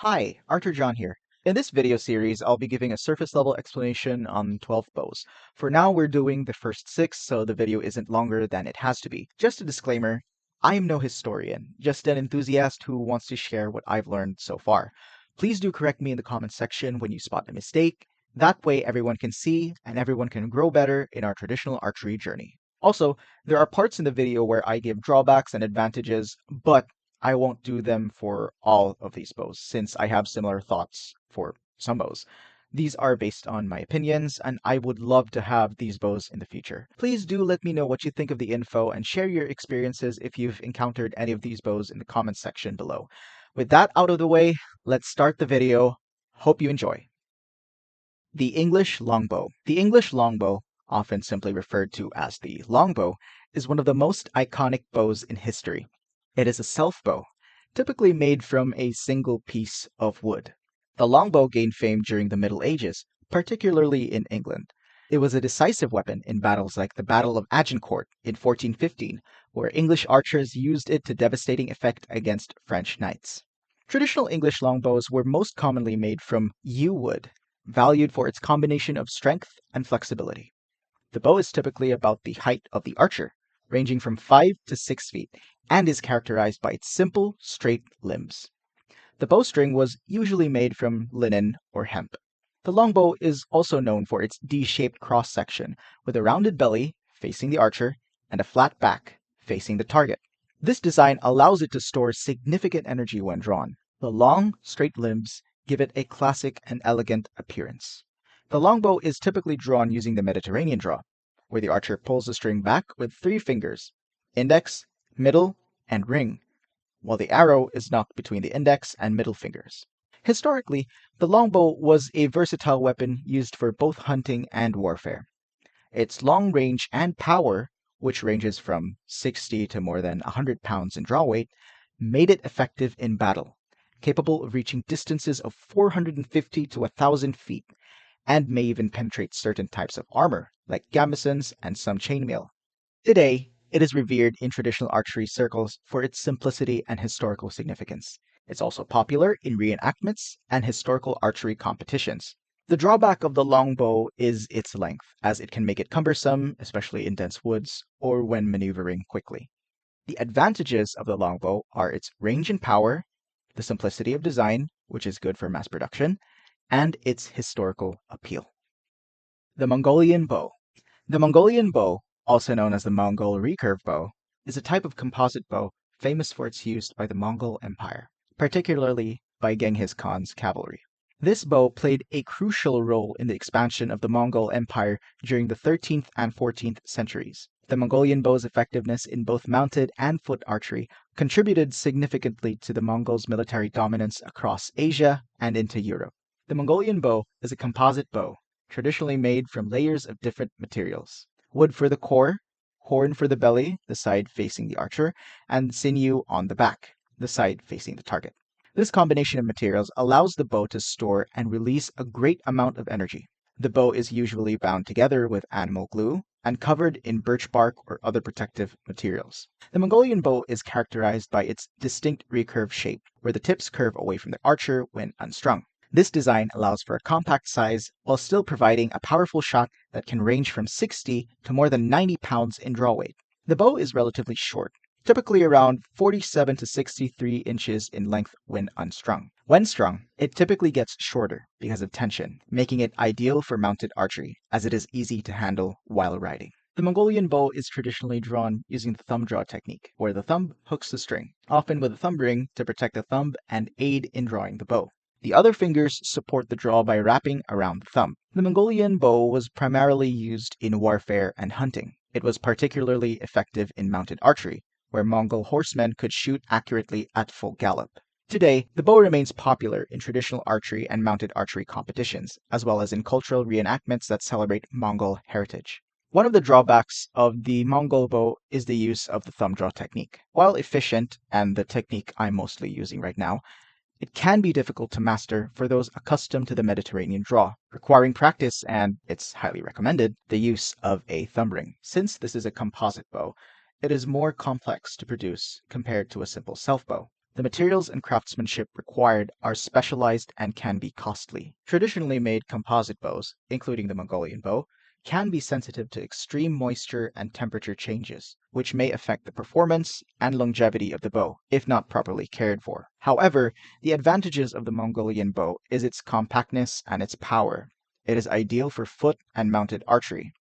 Hi, Archer John here. In this video series, I'll be giving a surface level explanation on 12 bows. For now, we're doing the first 6, so the video isn't longer than it has to be. Just a disclaimer, I am no historian, just an enthusiast who wants to share what I've learned so far. Please do correct me in the comments section when you spot a mistake. That way everyone can see and everyone can grow better in our traditional archery journey. Also, there are parts in the video where I give drawbacks and advantages, but I won't do them for all of these bows, since I have similar thoughts for some bows. These are based on my opinions, and I would love to have these bows in the future. Please do let me know what you think of the info and share your experiences if you've encountered any of these bows in the comments section below. With that out of the way, let's start the video. Hope you enjoy. The English longbow. The English longbow, often simply referred to as the longbow, is one of the most iconic bows in history. It is a self-bow, typically made from a single piece of wood. The longbow gained fame during the Middle Ages, particularly in England. It was a decisive weapon in battles like the Battle of Agincourt in 1415, where English archers used it to devastating effect against French knights. Traditional English longbows were most commonly made from yew wood, valued for its combination of strength and flexibility. The bow is typically about the height of the archer, ranging from 5 to 6 feet, and is characterized by its simple, straight limbs. The bowstring was usually made from linen or hemp. The longbow is also known for its D-shaped cross-section, with a rounded belly facing the archer and a flat back facing the target. This design allows it to store significant energy when drawn. The long, straight limbs give it a classic and elegant appearance. The longbow is typically drawn using the Mediterranean draw, where the archer pulls the string back with 3 fingers, index, middle, and ring, while the arrow is knocked between the index and middle fingers. Historically, the longbow was a versatile weapon used for both hunting and warfare. Its long range and power, which ranges from 60 to more than 100 pounds in draw weight, made it effective in battle, capable of reaching distances of 450 to 1,000 feet, and may even penetrate certain types of armor, like gambesons and some chainmail. Today, it is revered in traditional archery circles for its simplicity and historical significance. It's also popular in reenactments and historical archery competitions. The drawback of the longbow is its length, as it can make it cumbersome, especially in dense woods or when maneuvering quickly. The advantages of the longbow are its range and power, the simplicity of design, which is good for mass production, and its historical appeal. The Mongolian bow. The Mongolian bow, also known as the Mongol recurve bow, is a type of composite bow famous for its use by the Mongol Empire, particularly by Genghis Khan's cavalry. This bow played a crucial role in the expansion of the Mongol Empire during the 13th and 14th centuries. The Mongolian bow's effectiveness in both mounted and foot archery contributed significantly to the Mongols' military dominance across Asia and into Europe. The Mongolian bow is a composite bow, traditionally made from layers of different materials. Wood for the core, horn for the belly, the side facing the archer, and sinew on the back, the side facing the target. This combination of materials allows the bow to store and release a great amount of energy. The bow is usually bound together with animal glue and covered in birch bark or other protective materials. The Mongolian bow is characterized by its distinct recurve shape, where the tips curve away from the archer when unstrung. This design allows for a compact size while still providing a powerful shot that can range from 60 to more than 90 pounds in draw weight. The bow is relatively short, typically around 47 to 63 inches in length when unstrung. When strung, it typically gets shorter because of tension, making it ideal for mounted archery, as it is easy to handle while riding. The Mongolian bow is traditionally drawn using the thumb draw technique, where the thumb hooks the string, often with a thumb ring to protect the thumb and aid in drawing the bow. The other fingers support the draw by wrapping around the thumb. The Mongolian bow was primarily used in warfare and hunting. It was particularly effective in mounted archery, where Mongol horsemen could shoot accurately at full gallop. Today, the bow remains popular in traditional archery and mounted archery competitions, as well as in cultural reenactments that celebrate Mongol heritage. One of the drawbacks of the Mongol bow is the use of the thumb draw technique. While efficient, and the technique I'm mostly using right now, it can be difficult to master for those accustomed to the Mediterranean draw, requiring practice and, it's highly recommended, the use of a thumb ring. Since this is a composite bow, it is more complex to produce compared to a simple self bow. The materials and craftsmanship required are specialized and can be costly. Traditionally made composite bows, including the Mongolian bow, can be sensitive to extreme moisture and temperature changes, which may affect the performance and longevity of the bow if not properly cared for. However, the advantages of the Mongolian bow is its compactness and its power. It is ideal for foot and mounted archery.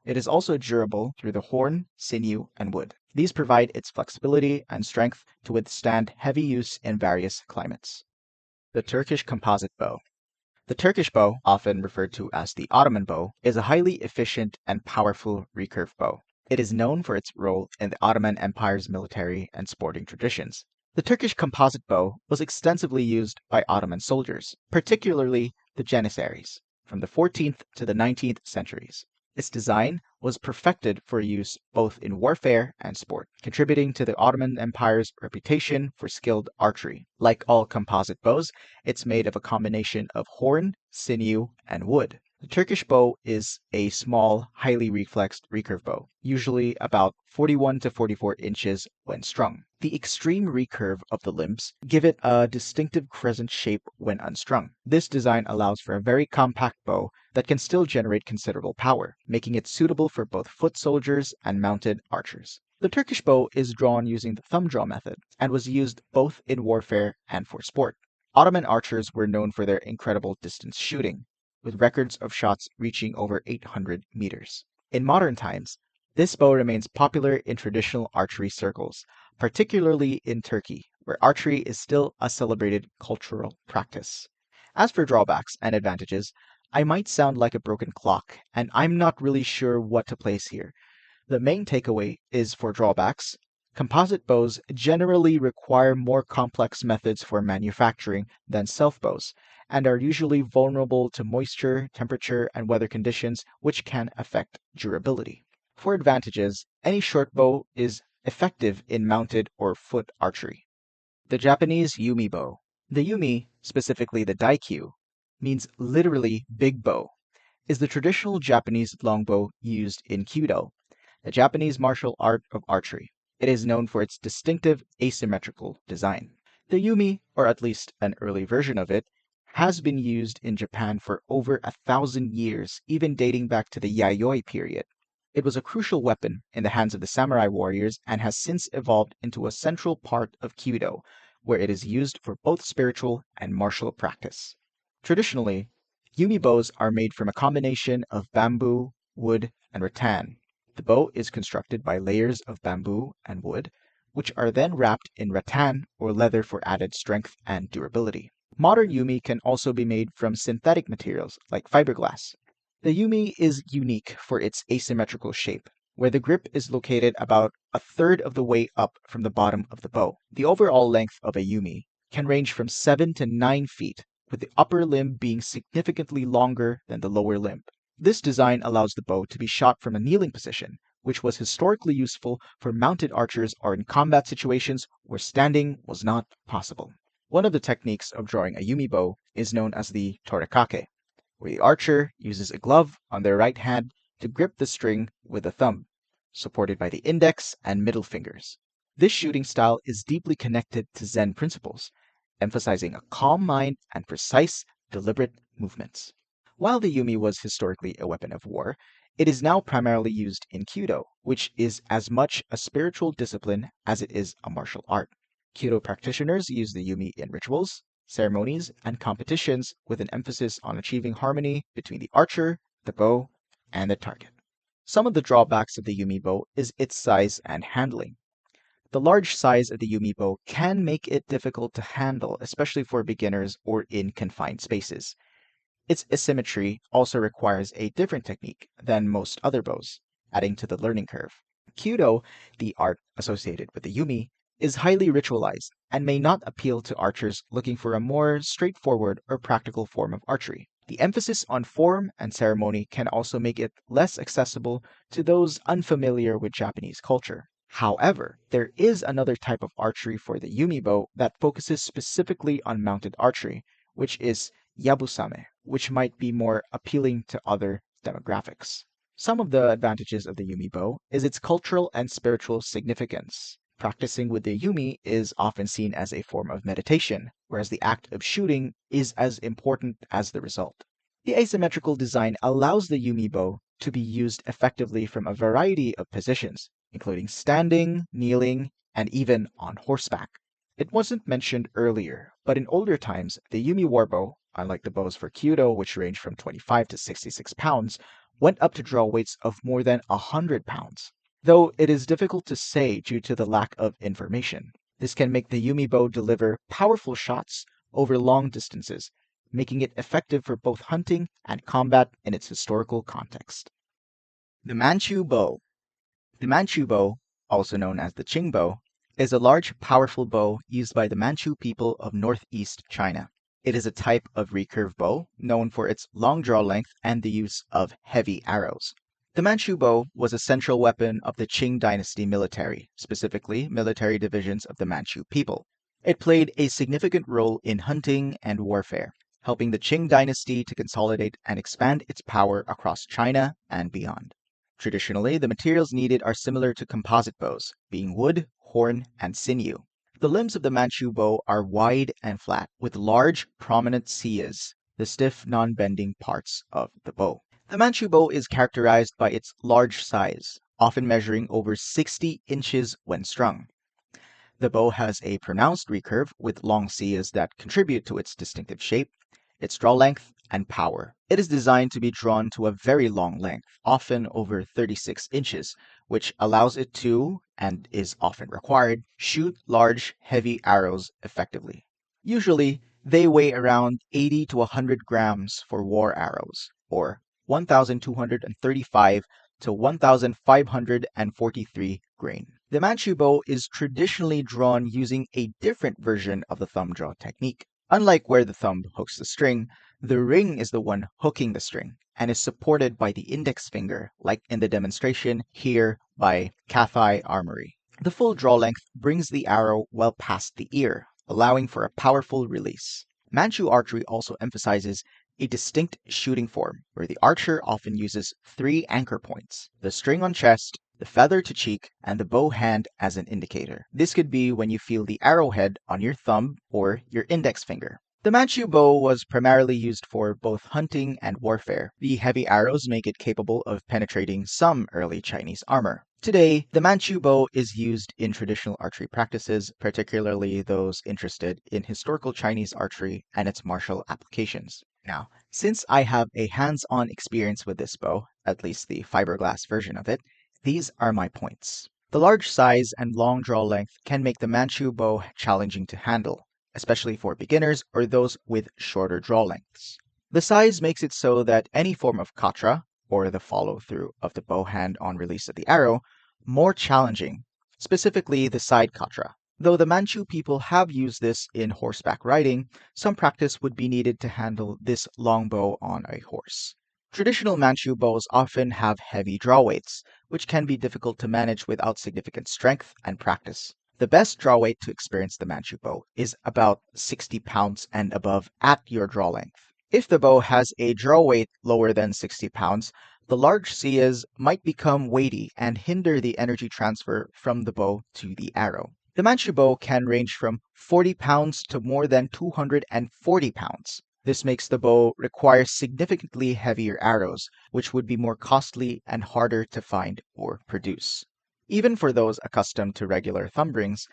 It is also durable through the horn, sinew, and wood. These provide its flexibility and strength to withstand heavy use in various climates. The Turkish composite bow. The Turkish bow, often referred to as the Ottoman bow, is a highly efficient and powerful recurve bow. It is known for its role in the Ottoman Empire's military and sporting traditions. The Turkish composite bow was extensively used by Ottoman soldiers, particularly the Janissaries, from the 14th to the 19th centuries. Its design was perfected for use both in warfare and sport, contributing to the Ottoman Empire's reputation for skilled archery. Like all composite bows, it's made of a combination of horn, sinew, and wood. The Turkish bow is a small, highly reflexed recurve bow, usually about 41 to 44 inches when strung. The extreme recurve of the limbs give it a distinctive crescent shape when unstrung. This design allows for a very compact bow that can still generate considerable power, making it suitable for both foot soldiers and mounted archers. The Turkish bow is drawn using the thumb draw method and was used both in warfare and for sport. Ottoman archers were known for their incredible distance shooting, with records of shots reaching over 800 meters. In modern times, this bow remains popular in traditional archery circles, particularly in Turkey, where archery is still a celebrated cultural practice. As for drawbacks and advantages, I might sound like a broken clock, and I'm not really sure what to place here. The main takeaway is for drawbacks. Composite bows generally require more complex methods for manufacturing than self bows, and are usually vulnerable to moisture, temperature, and weather conditions, which can affect durability. For advantages, any short bow is effective in mounted or foot archery. The Japanese Yumi bow. The Yumi, specifically the Daikyu, means literally big bow, is the traditional Japanese longbow used in Kyudo, the Japanese martial art of archery. It is known for its distinctive asymmetrical design. The Yumi, or at least an early version of it, has been used in Japan for over 1,000 years, even dating back to the Yayoi period. It was a crucial weapon in the hands of the samurai warriors and has since evolved into a central part of Kyudo, where it is used for both spiritual and martial practice. Traditionally, Yumi bows are made from a combination of bamboo, wood, and rattan. The bow is constructed by layers of bamboo and wood, which are then wrapped in rattan or leather for added strength and durability. Modern Yumi can also be made from synthetic materials like fiberglass. The Yumi is unique for its asymmetrical shape, where the grip is located about a third of the way up from the bottom of the bow. The overall length of a Yumi can range from 7 to 9 feet, with the upper limb being significantly longer than the lower limb. This design allows the bow to be shot from a kneeling position, which was historically useful for mounted archers or in combat situations where standing was not possible. One of the techniques of drawing a Yumi bow is known as the torekake, where the archer uses a glove on their right hand to grip the string with the thumb, supported by the index and middle fingers. This shooting style is deeply connected to Zen principles, emphasizing a calm mind and precise, deliberate movements. While the Yumi was historically a weapon of war, it is now primarily used in Kyudo, which is as much a spiritual discipline as it is a martial art. Kyudo practitioners use the Yumi in rituals, ceremonies, and competitions with an emphasis on achieving harmony between the archer, the bow, and the target. Some of the drawbacks of the Yumi bow is its size and handling. The large size of the Yumi bow can make it difficult to handle, especially for beginners or in confined spaces. Its asymmetry also requires a different technique than most other bows, adding to the learning curve. Kyudo, the art associated with the Yumi, is highly ritualized and may not appeal to archers looking for a more straightforward or practical form of archery. The emphasis on form and ceremony can also make it less accessible to those unfamiliar with Japanese culture. However, there is another type of archery for the Yumi bow that focuses specifically on mounted archery, which is Yabusame, which might be more appealing to other demographics. Some of the advantages of the Yumi bow is its cultural and spiritual significance. Practicing with the yumi is often seen as a form of meditation, whereas the act of shooting is as important as the result. The asymmetrical design allows the yumi bow to be used effectively from a variety of positions, including standing, kneeling, and even on horseback. It wasn't mentioned earlier, but in older times, the Yumi warbow, unlike the bows for Kyudo, which range from 25 to 66 pounds, went up to draw weights of more than 100 pounds. Though it is difficult to say due to the lack of information. This can make the Yumi bow deliver powerful shots over long distances, making it effective for both hunting and combat in its historical context. The Manchu bow. The Manchu bow, also known as the Qing bow, is a large, powerful bow used by the Manchu people of northeast China. It is a type of recurve bow known for its long draw length and the use of heavy arrows. The Manchu bow was a central weapon of the Qing dynasty military, specifically military divisions of the Manchu people. It played a significant role in hunting and warfare, helping the Qing dynasty to consolidate and expand its power across China and beyond. Traditionally, the materials needed are similar to composite bows, being wood, horn, and sinew. The limbs of the Manchu bow are wide and flat, with large, prominent siyas, the stiff, non-bending parts of the bow. The Manchu bow is characterized by its large size, often measuring over 60 inches when strung. The bow has a pronounced recurve with long siyas that contribute to its distinctive shape, its draw length, and power. It is designed to be drawn to a very long length, often over 36 inches, which allows it to, and is often required, shoot large, heavy arrows effectively. Usually, they weigh around 80 to 100 grams for war arrows, or 1,235 to 1,543 grain. The Manchu bow is traditionally drawn using a different version of the thumb draw technique. Unlike where the thumb hooks the string, the ring is the one hooking the string and is supported by the index finger, like in the demonstration here by Cathay Armory. The full draw length brings the arrow well past the ear, allowing for a powerful release. Manchu archery also emphasizes a distinct shooting form, where the archer often uses 3 anchor points: the string on chest, the feather to cheek, and the bow hand as an indicator. This could be when you feel the arrowhead on your thumb or your index finger. The Manchu bow was primarily used for both hunting and warfare. The heavy arrows make it capable of penetrating some early Chinese armor. Today, the Manchu bow is used in traditional archery practices, particularly those interested in historical Chinese archery and its martial applications. Now, since I have a hands-on experience with this bow, at least the fiberglass version of it, these are my points. The large size and long draw length can make the Manchu bow challenging to handle, especially for beginners or those with shorter draw lengths. The size makes it so that any form of katra, or the follow-through of the bow hand on release of the arrow, more challenging, specifically the side katra. Though the Manchu people have used this in horseback riding, some practice would be needed to handle this long bow on a horse. Traditional Manchu bows often have heavy draw weights, which can be difficult to manage without significant strength and practice. The best draw weight to experience the Manchu bow is about 60 pounds and above at your draw length. If the bow has a draw weight lower than 60 pounds, the large siyas might become weighty and hinder the energy transfer from the bow to the arrow. The Manchu bow can range from 40 pounds to more than 240 pounds. This makes the bow require significantly heavier arrows, which would be more costly and harder to find or produce. Even for those accustomed to regular thumb rings,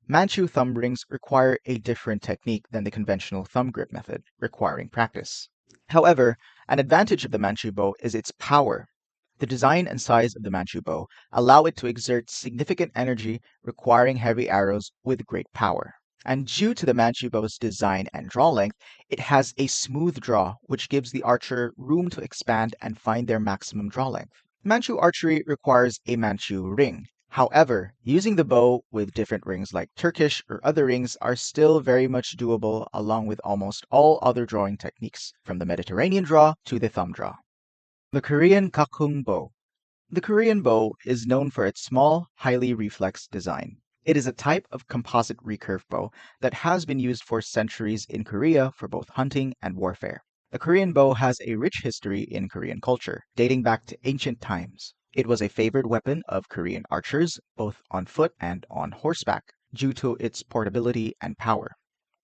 Manchu thumb rings require a different technique than the conventional thumb grip method, requiring practice. However, an advantage of the Manchu bow is its power. The design and size of the Manchu bow allow it to exert significant energy, requiring heavy arrows with great power. And due to the Manchu bow's design and draw length, it has a smooth draw, which gives the archer room to expand and find their maximum draw length. Manchu archery requires a Manchu ring. However, using the bow with different rings like Turkish or other rings are still very much doable, along with almost all other drawing techniques, from the Mediterranean draw to the thumb draw. The Korean Kakung bow. The Korean bow is known for its small, highly reflexed design. It is a type of composite recurve bow that has been used for centuries in Korea for both hunting and warfare. The Korean bow has a rich history in Korean culture, dating back to ancient times. It was a favored weapon of Korean archers, both on foot and on horseback, due to its portability and power.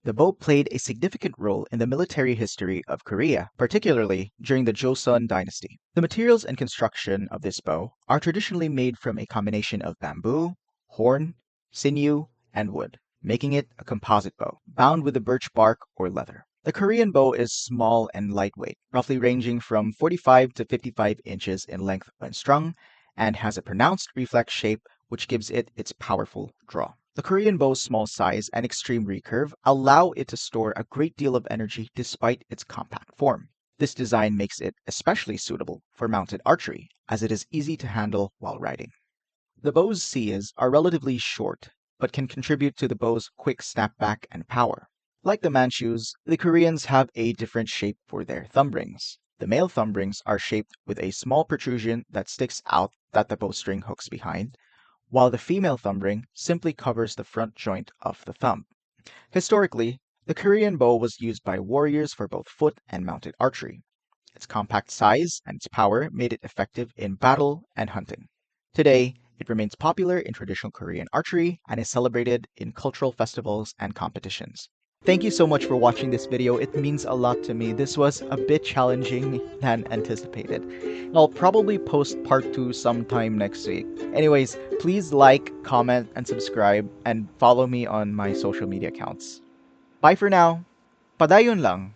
The bow played a significant role in the military history of Korea, particularly during the Joseon dynasty. The materials and construction of this bow are traditionally made from a combination of bamboo, horn, sinew, and wood, making it a composite bow, bound with a birch bark or leather. The Korean bow is small and lightweight, roughly ranging from 45 to 55 inches in length when strung, and has a pronounced reflex shape which gives it its powerful draw. The Korean bow's small size and extreme recurve allow it to store a great deal of energy despite its compact form. This design makes it especially suitable for mounted archery, as it is easy to handle while riding. The bow's Cs are relatively short, but can contribute to the bow's quick snapback and power. Like the Manchus, the Koreans have a different shape for their thumb rings. The male thumb rings are shaped with a small protrusion that sticks out that the bowstring hooks behind, while the female thumb ring simply covers the front joint of the thumb. Historically, the Korean bow was used by warriors for both foot and mounted archery. Its compact size and its power made it effective in battle and hunting. Today, it remains popular in traditional Korean archery and is celebrated in cultural festivals and competitions. Thank you so much for watching this video. It means a lot to me. This was a bit challenging than anticipated. I'll probably post part 2 sometime next week. Anyways, please like, comment, and subscribe, and follow me on my social media accounts. Bye for now. Padayon lang.